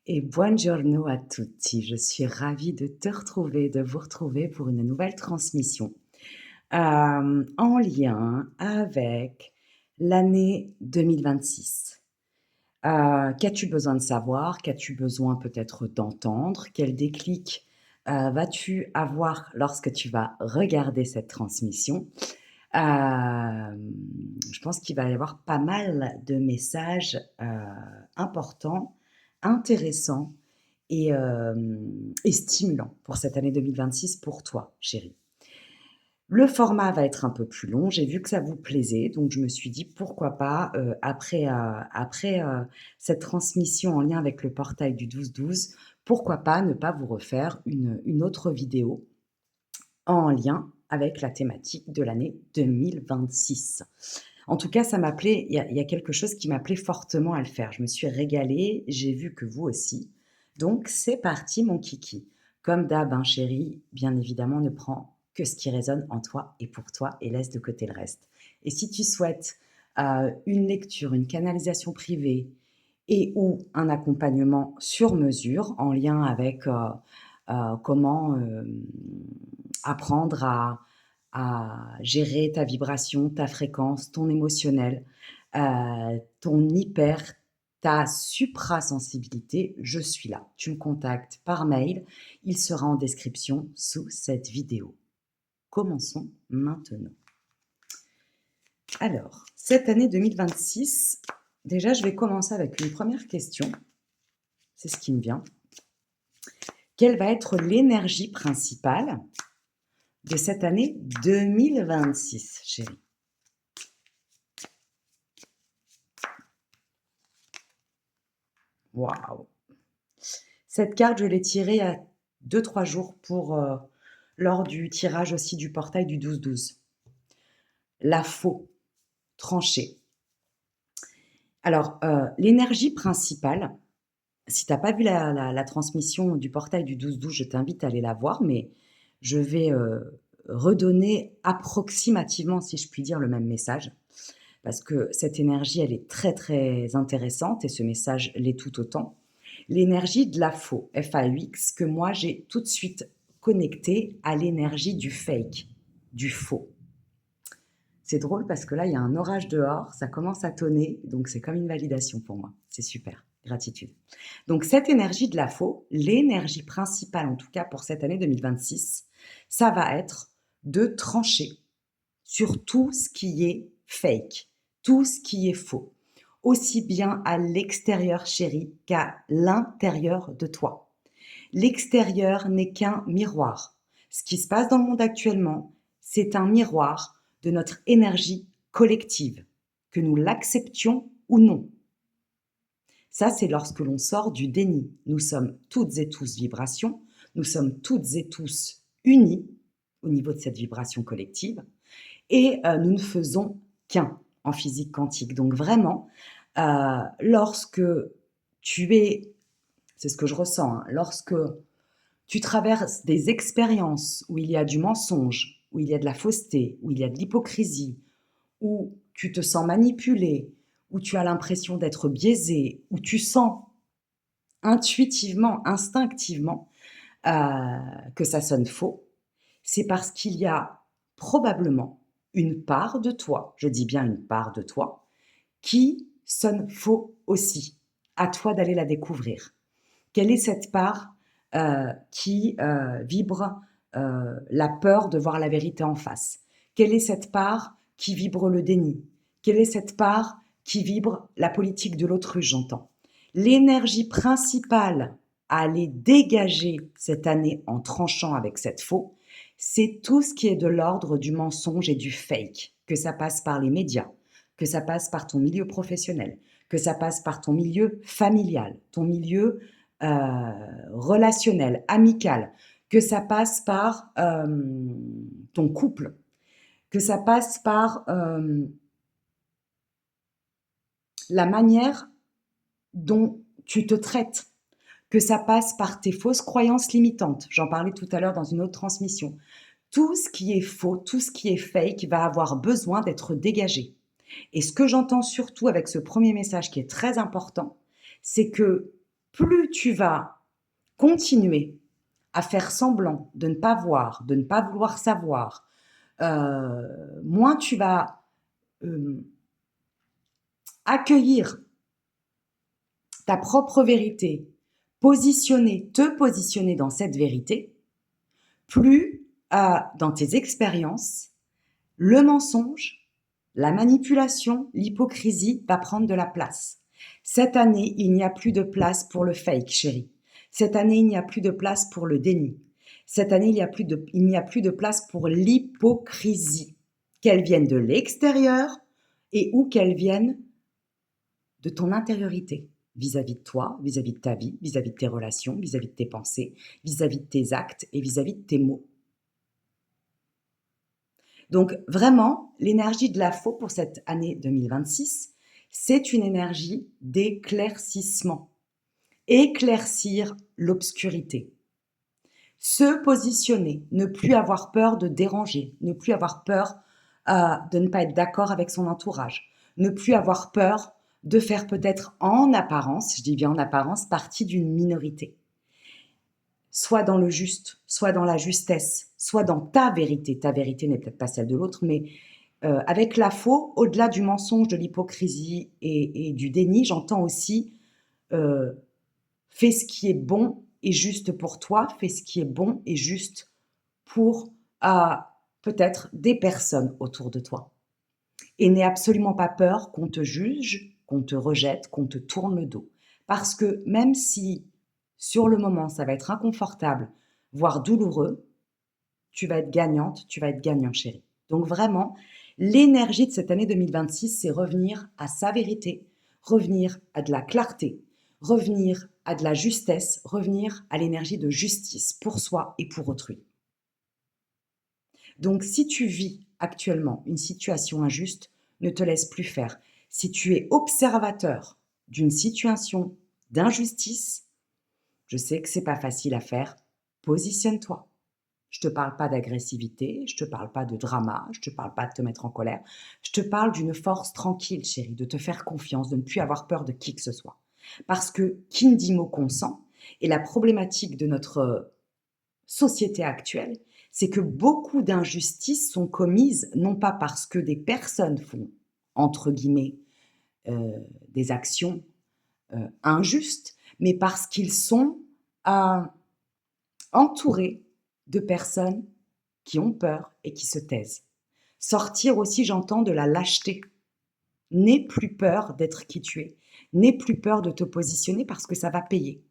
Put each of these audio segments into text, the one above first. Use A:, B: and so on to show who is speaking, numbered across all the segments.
A: Et buongiorno a tutti. Je suis ravie de te retrouver, de vous retrouver pour une nouvelle transmission, en lien avec l'année 2026. Qu'as-tu besoin de savoir? Qu'as-tu besoin peut-être d'entendre? Quel déclic, vas-tu avoir lorsque tu vas regarder cette transmission? Je pense qu'il va y avoir pas mal de messages, importants, intéressants et stimulants pour cette année 2026 pour toi, chérie. Le format va être un peu plus long. J'ai vu que ça vous plaisait, donc je me suis dit pourquoi pas, après cette transmission en lien avec le portail du 12-12, pourquoi pas ne pas vous refaire une autre vidéo en lien avec la thématique de l'année 2026. En tout cas, ça m'appelait, il y a quelque chose qui m'appelait fortement à le faire. Je me suis régalée, j'ai vu que vous aussi. Donc, c'est parti, mon kiki. Comme d'hab, hein, chérie, bien évidemment, ne prends que ce qui résonne en toi et pour toi et laisse de côté le reste. Et si tu souhaites une lecture, une canalisation privée et ou un accompagnement sur mesure en lien avec comment apprendre à gérer ta vibration, ta fréquence, ton émotionnel, ton hyper, ta suprasensibilité, je suis là. Tu me contactes par mail, il sera en description sous cette vidéo. Commençons maintenant. Alors, cette année 2026, déjà je vais commencer avec une première question, c'est ce qui me vient. Quelle va être l'énergie principale de cette année 2026, chérie? Waouh! Cette carte, je l'ai tirée il y a 2-3 jours lors du tirage aussi du portail du 12-12. La faux, tranchée. Alors, l'énergie principale, si tu n'as pas vu la transmission du portail du 12-12, je t'invite à aller la voir, mais je vais redonner approximativement, si je puis dire, le même message. Parce que cette énergie, elle est très, très intéressante et ce message l'est tout autant. L'énergie de la faux, F-A-U-X, que moi, j'ai tout de suite connecté à l'énergie du fake, du faux. C'est drôle parce que là, il y a un orage dehors, ça commence à tonner, donc c'est comme une validation pour moi. C'est super, gratitude. Donc cette énergie de la faux, l'énergie principale en tout cas pour cette année 2026, ça va être de trancher sur tout ce qui est fake, tout ce qui est faux, aussi bien à l'extérieur, chérie, qu'à l'intérieur de toi. L'extérieur n'est qu'un miroir. Ce qui se passe dans le monde actuellement, c'est un miroir de notre énergie collective, que nous l'acceptions ou non. Ça, c'est lorsque l'on sort du déni. Nous sommes toutes et tous vibrations, nous sommes toutes et tous unis au niveau de cette vibration collective et nous ne faisons qu'un en physique quantique. Donc vraiment, lorsque tu es, c'est ce que je ressens, hein, lorsque tu traverses des expériences où il y a du mensonge, où il y a de la fausseté, où il y a de l'hypocrisie, où tu te sens manipulé, où tu as l'impression d'être biaisé, où tu sens intuitivement, instinctivement que ça sonne faux, c'est parce qu'il y a probablement une part de toi, je dis bien une part de toi, qui sonne faux aussi. À toi d'aller la découvrir. Quelle est cette part qui vibre la peur de voir la vérité en face? Quelle est cette part qui vibre le déni? Quelle est cette part qui vibre la politique de l'autruche, j'entends? L'énergie principale à aller dégager cette année en tranchant avec cette faux, c'est tout ce qui est de l'ordre du mensonge et du fake, que ça passe par les médias, que ça passe par ton milieu professionnel, que ça passe par ton milieu familial, ton milieu relationnel, amical, que ça passe par ton couple, que ça passe par la manière dont tu te traites, que ça passe par tes fausses croyances limitantes. J'en parlais tout à l'heure dans une autre transmission. Tout ce qui est faux, tout ce qui est fake va avoir besoin d'être dégagé. Et ce que j'entends surtout avec ce premier message qui est très important, c'est que plus tu vas continuer à faire semblant de ne pas voir, de ne pas vouloir savoir, moins tu vas accueillir ta propre vérité, te positionner dans cette vérité, plus dans tes expériences, le mensonge, la manipulation, l'hypocrisie va prendre de la place. Cette année, il n'y a plus de place pour le fake, chérie. Cette année, il n'y a plus de place pour le déni. Cette année, il n'y a plus de place pour l'hypocrisie, qu'elle vienne de l'extérieur et ou qu'elle vienne de ton intériorité, vis-à-vis de toi, vis-à-vis de ta vie, vis-à-vis de tes relations, vis-à-vis de tes pensées, vis-à-vis de tes actes et vis-à-vis de tes mots. Donc vraiment, l'énergie de la faux pour cette année 2026, c'est une énergie d'éclaircissement. Éclaircir l'obscurité. Se positionner, ne plus avoir peur de déranger, ne plus avoir peur de ne pas être d'accord avec son entourage, ne plus avoir peur de faire peut-être en apparence, je dis bien en apparence, partie d'une minorité. Soit dans le juste, soit dans la justesse, soit dans ta vérité. Ta vérité n'est peut-être pas celle de l'autre, mais avec la faux, au-delà du mensonge, de l'hypocrisie et du déni, j'entends aussi fais ce qui est bon et juste pour toi, fais ce qui est bon et juste pour peut-être des personnes autour de toi. Et n'aie absolument pas peur qu'on te juge, qu'on te rejette, qu'on te tourne le dos. Parce que même si sur le moment ça va être inconfortable, voire douloureux, tu vas être gagnante, tu vas être gagnant, chérie. Donc vraiment, l'énergie de cette année 2026, c'est revenir à sa vérité, revenir à de la clarté, revenir à de la justesse, revenir à l'énergie de justice pour soi et pour autrui. Donc si tu vis actuellement une situation injuste, ne te laisse plus faire. Si tu es observateur d'une situation d'injustice, je sais que c'est pas facile à faire, positionne-toi. Je te parle pas d'agressivité, je te parle pas de drama, je te parle pas de te mettre en colère. Je te parle d'une force tranquille, chérie, de te faire confiance, de ne plus avoir peur de qui que ce soit. Parce que qui ne dit mot consent, et la problématique de notre société actuelle, c'est que beaucoup d'injustices sont commises non pas parce que des personnes font, entre guillemets, des actions injustes, mais parce qu'ils sont entourés de personnes qui ont peur et qui se taisent. Sortir aussi, j'entends, de la lâcheté. N'aie plus peur d'être qui tu es. N'aie plus peur de te positionner parce que ça va payer.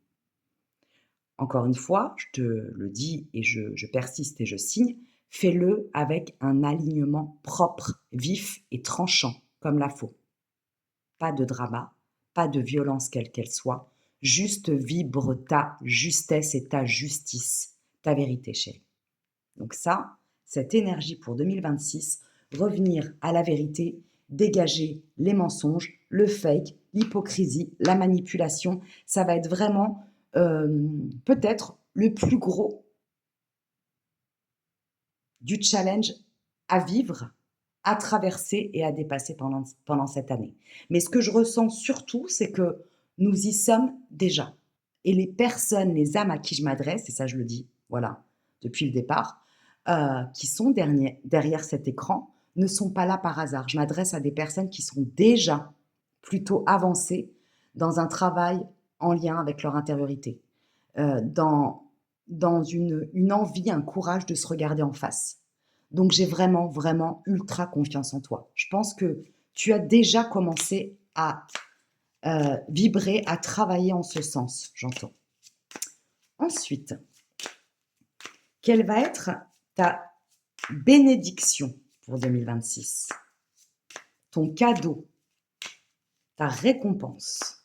A: Encore une fois, je te le dis et je persiste et je signe, fais-le avec un alignement propre, vif et tranchant, comme la faux. Pas de drama, pas de violence quelle qu'elle soit, juste vibre ta justesse et ta justice, ta vérité, chérie. Donc ça, cette énergie pour 2026, revenir à la vérité, dégager les mensonges, le fake, l'hypocrisie, la manipulation, ça va être vraiment peut-être le plus gros du challenge à vivre, à traverser et à dépasser pendant cette année. Mais ce que je ressens surtout, c'est que nous y sommes déjà. Et les personnes, les âmes à qui je m'adresse, et ça je le dis, voilà, depuis le départ, qui sont derrière cet écran, ne sont pas là par hasard. Je m'adresse à des personnes qui sont déjà plutôt avancées dans un travail en lien avec leur intériorité, dans une envie, un courage de se regarder en face. Donc j'ai vraiment, vraiment ultra confiance en toi. Je pense que tu as déjà commencé à vibrer, à travailler en ce sens, j'entends. Ensuite, quelle va être ta bénédiction pour 2026? Ton cadeau, ta récompense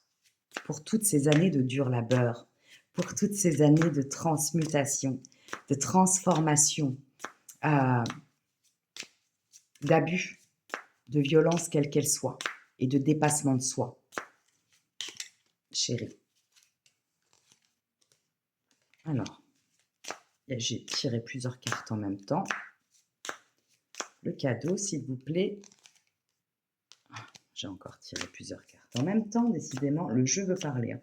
A: pour toutes ces années de dur labeur, pour toutes ces années de transmutation, de transformation, d'abus, de violence quelle qu'elle soit, et de dépassement de soi. Chérie. Alors, j'ai tiré plusieurs cartes en même temps. Le cadeau, s'il vous plaît. J'ai encore tiré plusieurs cartes en même temps, décidément. Le jeu veut parler.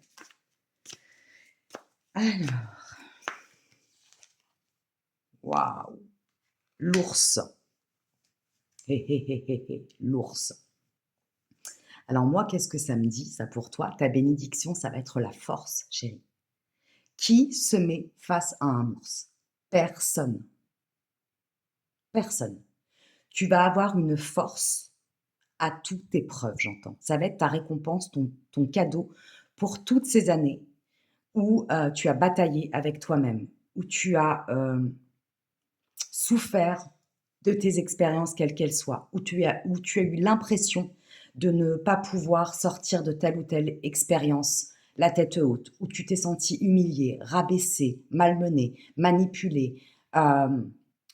A: Alors, waouh, l'ours. Hé, hé, hé, hé, hé, l'ours. Alors moi, qu'est-ce que ça me dit, ça pour toi? Ta bénédiction, ça va être la force, chérie. Qui se met face à un ours? Personne. Personne. Tu vas avoir une force à toute épreuve, j'entends. Ça va être ta récompense, ton cadeau pour toutes ces années où tu as bataillé avec toi-même, où tu as souffert de tes expériences, quelles qu'elles soient, où tu as eu l'impression de ne pas pouvoir sortir de telle ou telle expérience la tête haute, où tu t'es senti humilié, rabaissé, malmené, manipulé, euh,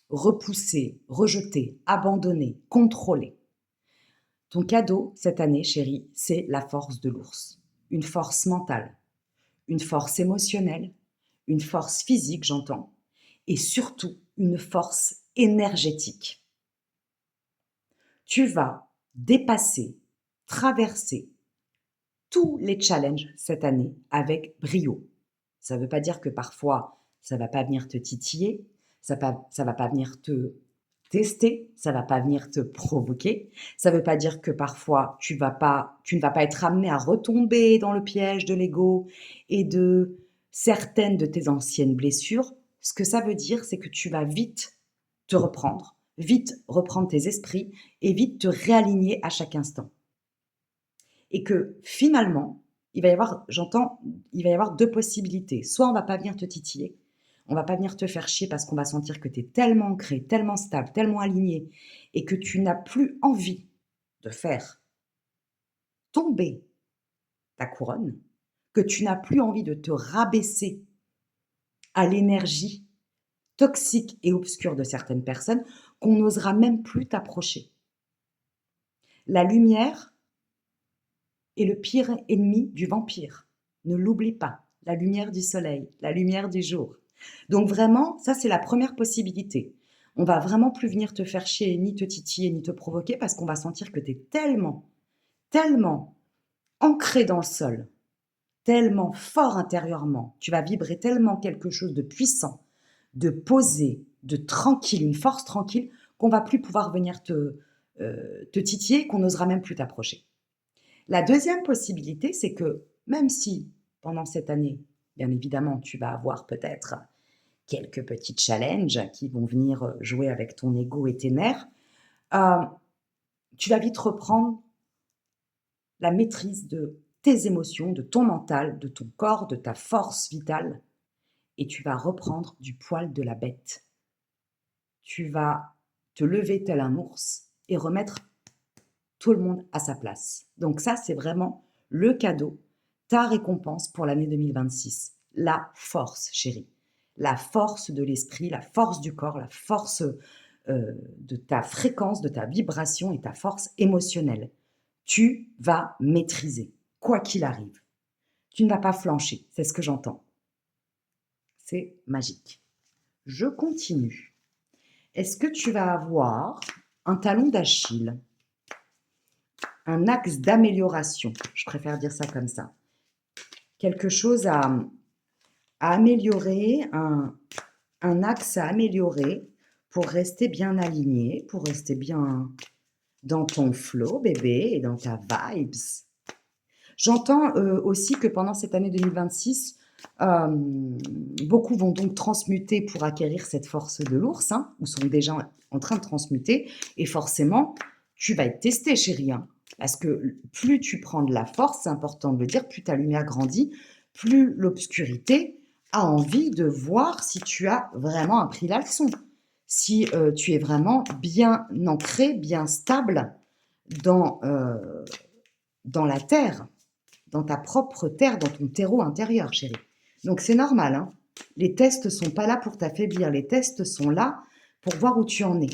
A: repoussé, rejeté, abandonné, contrôlé. Ton cadeau cette année, chérie, c'est la force de l'ours. Une force mentale, une force émotionnelle, une force physique, j'entends, et surtout une force énergétique. Tu vas dépasser, traverser tous les challenges cette année avec brio. Ça ne veut pas dire que parfois, ça ne va pas venir te titiller, ça ne va pas venir te tester, ça ne va pas venir te provoquer. Ça ne veut pas dire que parfois, tu ne vas pas être amené à retomber dans le piège de l'ego et de certaines de tes anciennes blessures. Ce que ça veut dire, c'est que tu vas vite te reprendre, vite reprendre tes esprits et vite te réaligner à chaque instant. Et que finalement, il va y avoir, j'entends, il va y avoir deux possibilités. Soit on va pas venir te titiller, on va pas venir te faire chier parce qu'on va sentir que tu es tellement ancré, tellement stable, tellement aligné et que tu n'as plus envie de faire tomber ta couronne, que tu n'as plus envie de te rabaisser à l'énergie toxique et obscure de certaines personnes, qu'on n'osera même plus t'approcher. La lumière est le pire ennemi du vampire. Ne l'oublie pas. La lumière du soleil, la lumière du jour. Donc vraiment, ça c'est la première possibilité. On va vraiment plus venir te faire chier, ni te titiller, ni te provoquer parce qu'on va sentir que tu es tellement, tellement ancré dans le sol, tellement fort intérieurement, tu vas vibrer tellement quelque chose de puissant, de posé, de tranquille, une force tranquille, qu'on va plus pouvoir venir te titiller, qu'on n'osera même plus t'approcher. La deuxième possibilité, c'est que même si pendant cette année, bien évidemment, tu vas avoir peut-être quelques petits challenges qui vont venir jouer avec ton ego et tes nerfs, euh, tu vas vite reprendre la maîtrise de tes émotions, de ton mental, de ton corps, de ta force vitale, et tu vas reprendre du poil de la bête. Tu vas te lever tel un ours et remettre tout le monde à sa place. Donc ça, c'est vraiment le cadeau, ta récompense pour l'année 2026. La force, chérie. La force de l'esprit, la force du corps, la force de ta fréquence, de ta vibration et ta force émotionnelle. Tu vas maîtriser, quoi qu'il arrive. Tu ne vas pas flancher, c'est ce que j'entends. C'est magique. Je continue. Est-ce que tu vas avoir un talon d'Achille, un axe d'amélioration, je préfère dire ça comme ça, quelque chose à améliorer, un axe à améliorer pour rester bien aligné, pour rester bien dans ton flow, bébé, et dans ta vibes. J'entends aussi que pendant cette année 2026, beaucoup vont donc transmuter pour acquérir cette force de l'ours, hein, ou sont déjà en train de transmuter, et forcément, tu vas être testé, chérie, hein, parce que plus tu prends de la force, c'est important de le dire, plus ta lumière grandit, plus l'obscurité a envie de voir si tu as vraiment appris la leçon, si tu es vraiment bien ancré, bien stable dans la terre, dans ta propre terre, dans ton terreau intérieur, chérie. Donc c'est normal, hein. Les tests ne sont pas là pour t'affaiblir, les tests sont là pour voir où tu en es.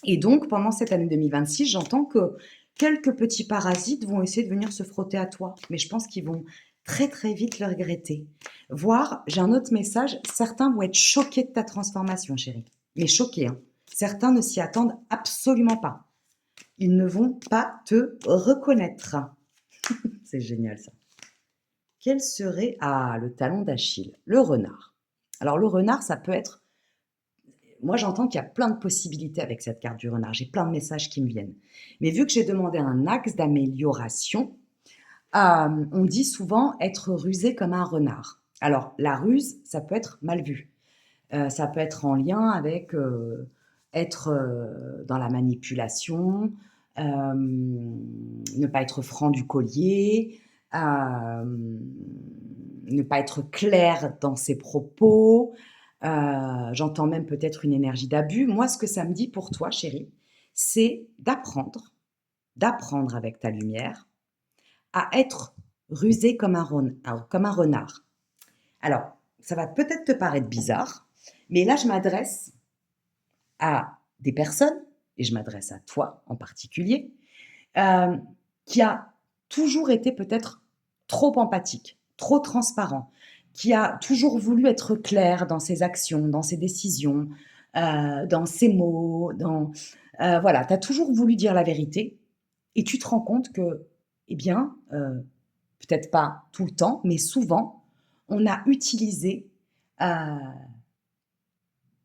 A: Et donc, pendant cette année 2026, j'entends que quelques petits parasites vont essayer de venir se frotter à toi, mais je pense qu'ils vont très très vite le regretter. Voire, j'ai un autre message, certains vont être choqués de ta transformation, chérie. Mais choqués, hein. Certains ne s'y attendent absolument pas. Ils ne vont pas te reconnaître. C'est génial ça. Quel serait le talon d'Achille, le renard. Alors le renard, ça peut être moi j'entends qu'il y a plein de possibilités avec cette carte du renard, j'ai plein de messages qui me viennent. Mais vu que j'ai demandé un axe d'amélioration, on dit souvent être rusé comme un renard. Alors la ruse, ça peut être mal vu. Ça peut être en lien avec, être, dans la manipulation, ne pas être franc du collier, ne pas être clair dans ses propos. J'entends même peut-être une énergie d'abus. Moi, ce que ça me dit pour toi, chérie, c'est d'apprendre avec ta lumière à être rusé comme un renard. Alors, ça va peut-être te paraître bizarre, mais là, je m'adresse à des personnes, et je m'adresse à toi en particulier, euh, qui a toujours été peut-être trop empathique, trop transparent, qui a toujours voulu être clair dans ses actions, dans ses décisions, dans ses mots, voilà, tu as toujours voulu dire la vérité, et tu te rends compte que, eh bien, peut-être pas tout le temps, mais souvent, on a utilisé, je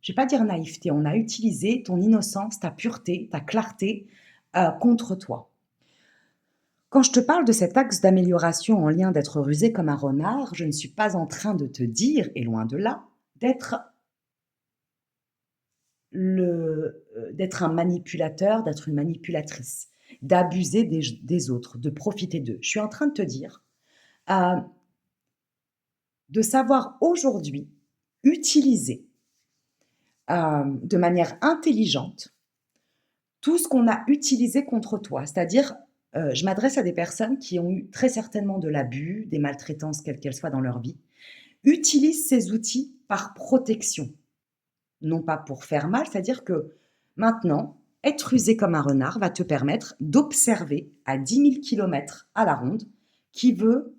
A: vais pas dire naïveté, on a utilisé ton innocence, ta pureté, ta clarté contre toi. Quand je te parle de cet axe d'amélioration en lien d'être rusé comme un renard, je ne suis pas en train de te dire, et loin de là, d'être d'être un manipulateur, d'être une manipulatrice, d'abuser des autres, de profiter d'eux. Je suis en train de te dire euh, de savoir aujourd'hui utiliser de manière intelligente tout ce qu'on a utilisé contre toi. C'est-à-dire, je m'adresse à des personnes qui ont eu très certainement de l'abus, des maltraitances, quelles qu'elles soient dans leur vie. Utilise ces outils par protection, non pas pour faire mal. C'est-à-dire que maintenant, être rusé comme un renard va te permettre d'observer à 10 000 km à la ronde qui veut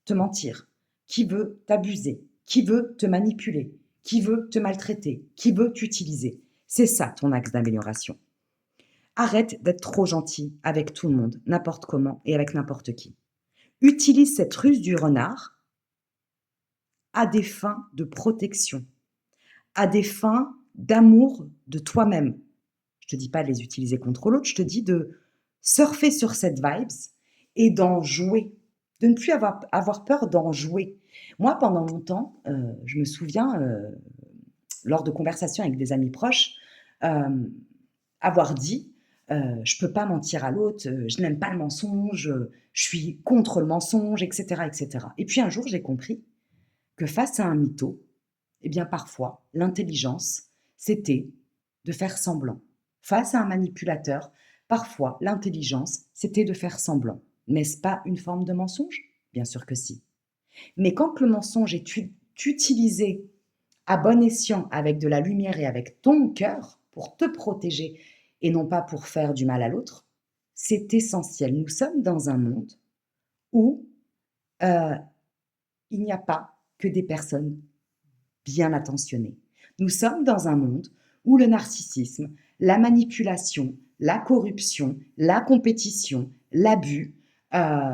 A: te mentir, qui veut t'abuser, qui veut te manipuler, qui veut te maltraiter, qui veut t'utiliser. C'est ça ton axe d'amélioration. Arrête d'être trop gentil avec tout le monde, n'importe comment et avec n'importe qui. Utilise cette ruse du renard à des fins de protection, à des fins d'amour de toi-même. Je te dis pas de les utiliser contre l'autre, je te dis de surfer sur cette vibes et d'en jouer, de ne plus avoir peur d'en jouer. Moi, pendant longtemps, je me souviens, lors de conversations avec des amis proches, avoir dit je peux pas mentir à l'autre, je n'aime pas le mensonge, je suis contre le mensonge, etc., etc. Et puis un jour, j'ai compris que face à un mytho, eh bien parfois, l'intelligence, c'était de faire semblant. Face à un manipulateur, parfois, l'intelligence, c'était de faire semblant. N'est-ce pas une forme de mensonge? Bien sûr que si. Mais quand le mensonge est utilisé à bon escient avec de la lumière et avec ton cœur pour te protéger et non pas pour faire du mal à l'autre, c'est essentiel. Nous sommes dans un monde où euh, il n'y a pas que des personnes bien intentionnées. Nous sommes dans un monde où le narcissisme, la manipulation, la corruption, la compétition, l'abus,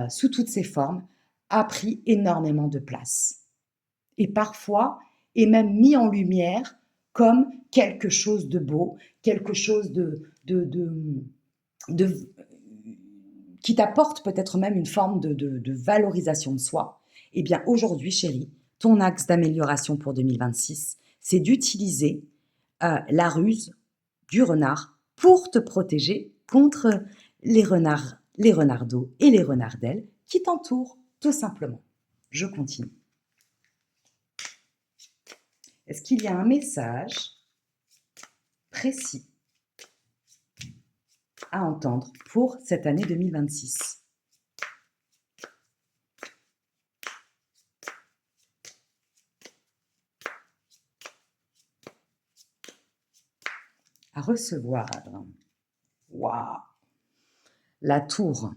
A: sous toutes ses formes, a pris énormément de place. Et parfois est même mis en lumière comme quelque chose de beau, quelque chose de qui t'apporte peut-être même une forme de valorisation de soi. Eh bien aujourd'hui, chérie, ton axe d'amélioration pour 2026, c'est d'utiliser la ruse du renard pour te protéger contre les renardeaux et les renardelles qui t'entourent, tout simplement. Je continue. Est-ce qu'il y a un message précis à entendre pour cette année 2026? À recevoir. Waouh! La tour.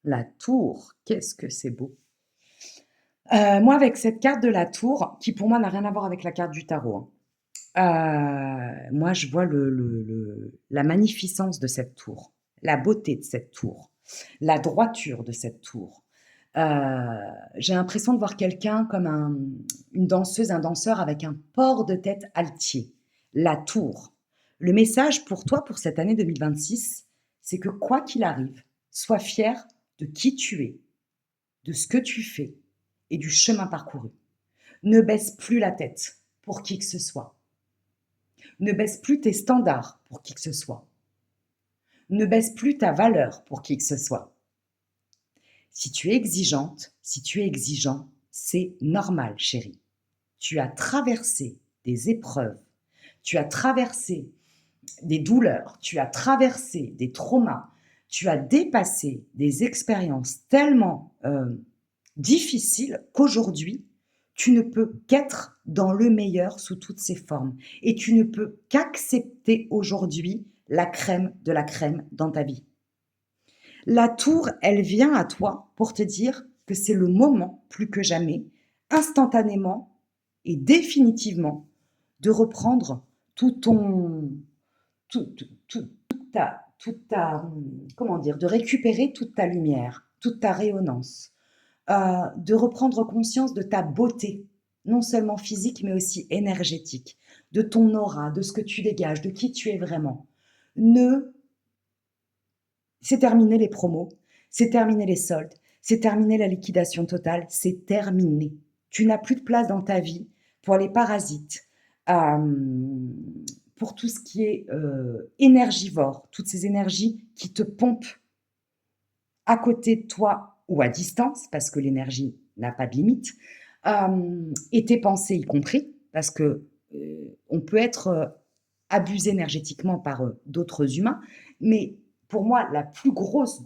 A: La tour, qu'est-ce que c'est beau. Moi, avec cette carte de la tour, qui pour moi n'a rien à voir avec la carte du tarot, moi, je vois la magnificence de cette tour, la beauté de cette tour, la droiture de cette tour. J'ai l'impression de voir quelqu'un comme une danseuse, un danseur avec un port de tête altier, la tour. Le message pour toi, pour cette année 2026, c'est que quoi qu'il arrive, sois fier de qui tu es, de ce que tu fais et du chemin parcouru. Ne baisse plus la tête pour qui que ce soit. Ne baisse plus tes standards pour qui que ce soit. Ne baisse plus ta valeur pour qui que ce soit. Si tu es exigeante, si tu es exigeant, c'est normal, chérie. Tu as traversé des épreuves, tu as traversé des douleurs, tu as traversé des traumas, tu as dépassé des expériences tellement difficiles qu'aujourd'hui, tu ne peux qu'être dans le meilleur sous toutes ses formes. Et tu ne peux qu'accepter aujourd'hui la crème de la crème dans ta vie. La tour, elle vient à toi pour te dire que c'est le moment, plus que jamais, instantanément et définitivement, de reprendre tout ton, toute ta, comment dire, de récupérer toute ta lumière, toute ta rayonnance, de reprendre conscience de ta beauté, non seulement physique, mais aussi énergétique, de ton aura, de ce que tu dégages, de qui tu es vraiment. Ne C'est terminé les promos, c'est terminé les soldes, c'est terminé la liquidation totale, c'est terminé. Tu n'as plus de place dans ta vie pour les parasites, pour tout ce qui est énergivore, toutes ces énergies qui te pompent à côté de toi ou à distance, parce que l'énergie n'a pas de limite, et tes pensées y compris, parce que on peut être abusé énergétiquement par d'autres humains, mais pour moi, la plus grosse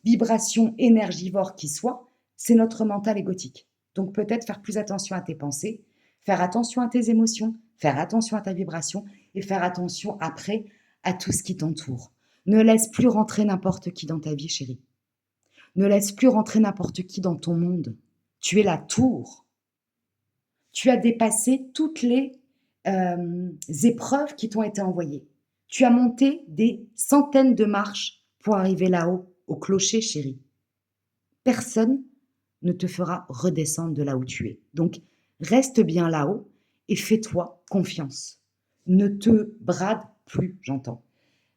A: vibration énergivore qui soit, c'est notre mental égotique. Donc peut-être faire plus attention à tes pensées, faire attention à tes émotions, faire attention à ta vibration et faire attention après à tout ce qui t'entoure. Ne laisse plus rentrer n'importe qui dans ta vie, chérie. Ne laisse plus rentrer n'importe qui dans ton monde. Tu es la tour. Tu as dépassé toutes les épreuves qui t'ont été envoyées. Tu as monté des centaines de marches pour arriver là-haut, au clocher, chérie. Personne ne te fera redescendre de là où tu es. Donc, reste bien là-haut et fais-toi confiance. Ne te brade plus, j'entends.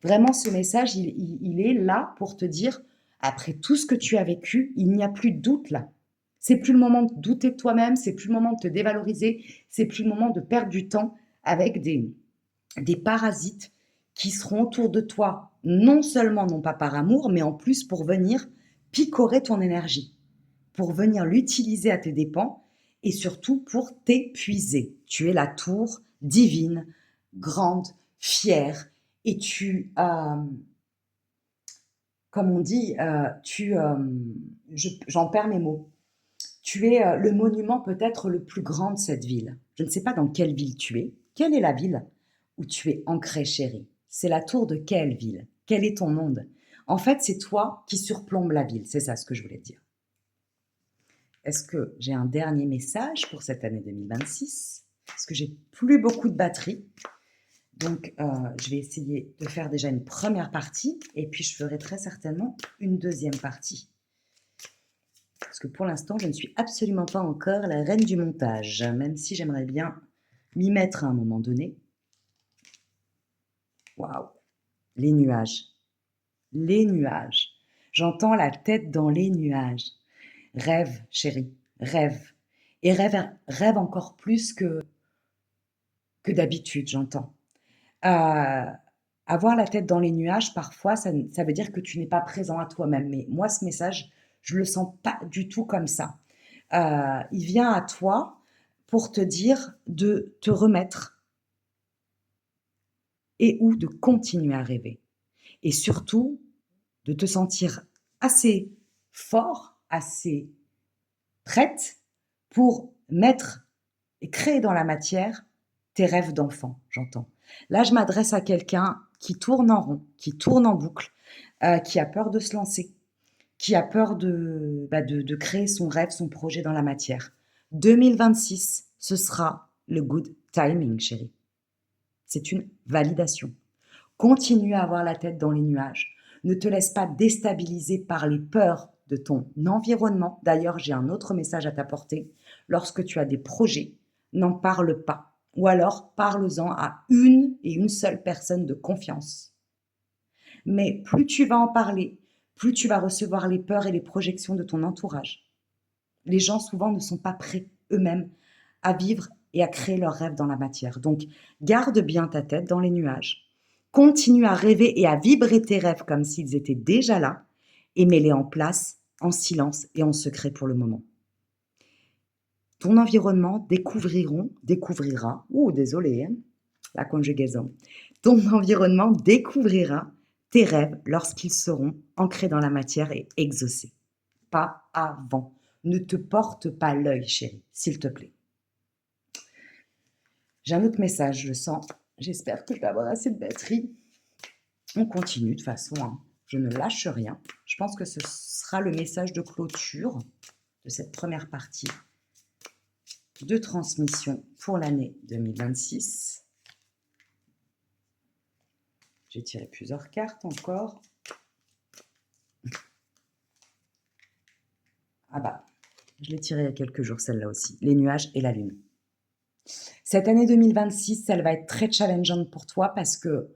A: Vraiment, ce message, il est là pour te dire, après tout ce que tu as vécu, il n'y a plus de doute là. C'est plus le moment de douter de toi-même, c'est plus le moment de te dévaloriser, c'est plus le moment de perdre du temps avec des parasites qui seront autour de toi, non seulement non pas par amour, mais en plus pour venir picorer ton énergie, pour venir l'utiliser à tes dépens et surtout pour t'épuiser. Tu es la tour divine, grande, fière, et comme on dit, j'en perds mes mots. Tu es le monument peut-être le plus grand de cette ville. Je ne sais pas dans quelle ville tu es. Quelle est la ville où tu es ancrée, chérie? C'est la tour de quelle ville? Quel est ton monde? En fait, c'est toi qui surplombe la ville. C'est ça ce que je voulais te dire. Est-ce que j'ai un dernier message pour cette année 2026? Parce que j'ai plus beaucoup de batterie. Donc, je vais essayer de faire déjà une première partie et puis je ferai très certainement une deuxième partie. Parce que pour l'instant, je ne suis absolument pas encore la reine du montage, même si j'aimerais bien m'y mettre à un moment donné. Waouh! Les nuages. Les nuages. J'entends la tête dans les nuages. Rêve, chérie, rêve. Et rêve encore plus que d'habitude, j'entends. Avoir la tête dans les nuages, parfois, ça veut dire que tu n'es pas présent à toi-même. Mais moi, ce message, je le sens pas du tout comme ça. Il vient à toi pour te dire de te remettre et ou de continuer à rêver. Et surtout, de te sentir assez fort, assez prête pour mettre et créer dans la matière tes rêves d'enfant, j'entends. Là, je m'adresse à quelqu'un qui tourne en rond, qui tourne en boucle, qui a peur de se lancer, qui a peur de créer son rêve, son projet dans la matière. 2026, ce sera le good timing, chérie. C'est une validation. Continue à avoir la tête dans les nuages. Ne te laisse pas déstabiliser par les peurs de ton environnement. D'ailleurs, j'ai un autre message à t'apporter. Lorsque tu as des projets, n'en parle pas. Ou alors, parle-en à une et une seule personne de confiance. Mais plus tu vas en parler, plus tu vas recevoir les peurs et les projections de ton entourage. Les gens, souvent, ne sont pas prêts eux-mêmes à vivre et à créer leurs rêves dans la matière. Donc, garde bien ta tête dans les nuages. Continue à rêver et à vibrer tes rêves comme s'ils étaient déjà là et mets-les en place en silence et en secret pour le moment. Ton environnement découvrira, désolé, hein, la conjugaison. Ton environnement découvrira tes rêves lorsqu'ils seront ancrés dans la matière et exaucés. Pas avant. Ne te porte pas l'œil, chérie, s'il te plaît. J'ai un autre message, je sens. J'espère que je vais avoir assez de batterie. On continue de toute façon, hein. Je ne lâche rien. Je pense que ce sera le message de clôture de cette première partie de transmission pour l'année 2026. J'ai tiré plusieurs cartes encore. Ah bah, je l'ai tiré il y a quelques jours, celle-là aussi. Les nuages et la lune. Cette année 2026, elle va être très challengeante pour toi parce que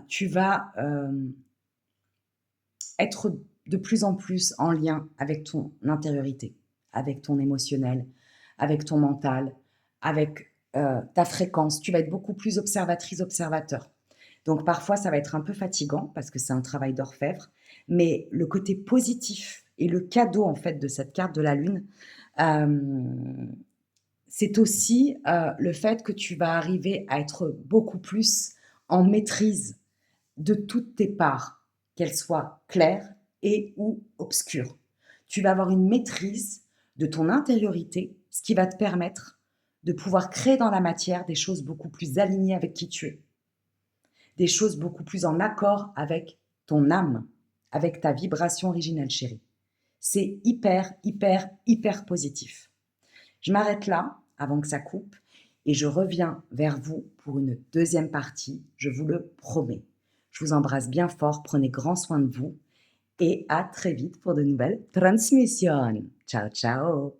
A: tu vas être de plus en plus en lien avec ton intériorité, avec ton émotionnel, avec ton mental, avec ta fréquence. Tu vas être beaucoup plus observatrice, observateur. Donc parfois, ça va être un peu fatigant parce que c'est un travail d'orfèvre, mais le côté positif et le cadeau en fait de cette carte de la lune, c'est aussi le fait que tu vas arriver à être beaucoup plus en maîtrise de toutes tes parts, qu'elles soient claires et ou obscures. Tu vas avoir une maîtrise de ton intériorité, ce qui va te permettre de pouvoir créer dans la matière des choses beaucoup plus alignées avec qui tu es, des choses beaucoup plus en accord avec ton âme, avec ta vibration originelle, chérie. C'est hyper, hyper, hyper positif. Je m'arrête là avant que ça coupe et je reviens vers vous pour une deuxième partie, je vous le promets. Je vous embrasse bien fort, prenez grand soin de vous et à très vite pour de nouvelles transmissions. Ciao, ciao.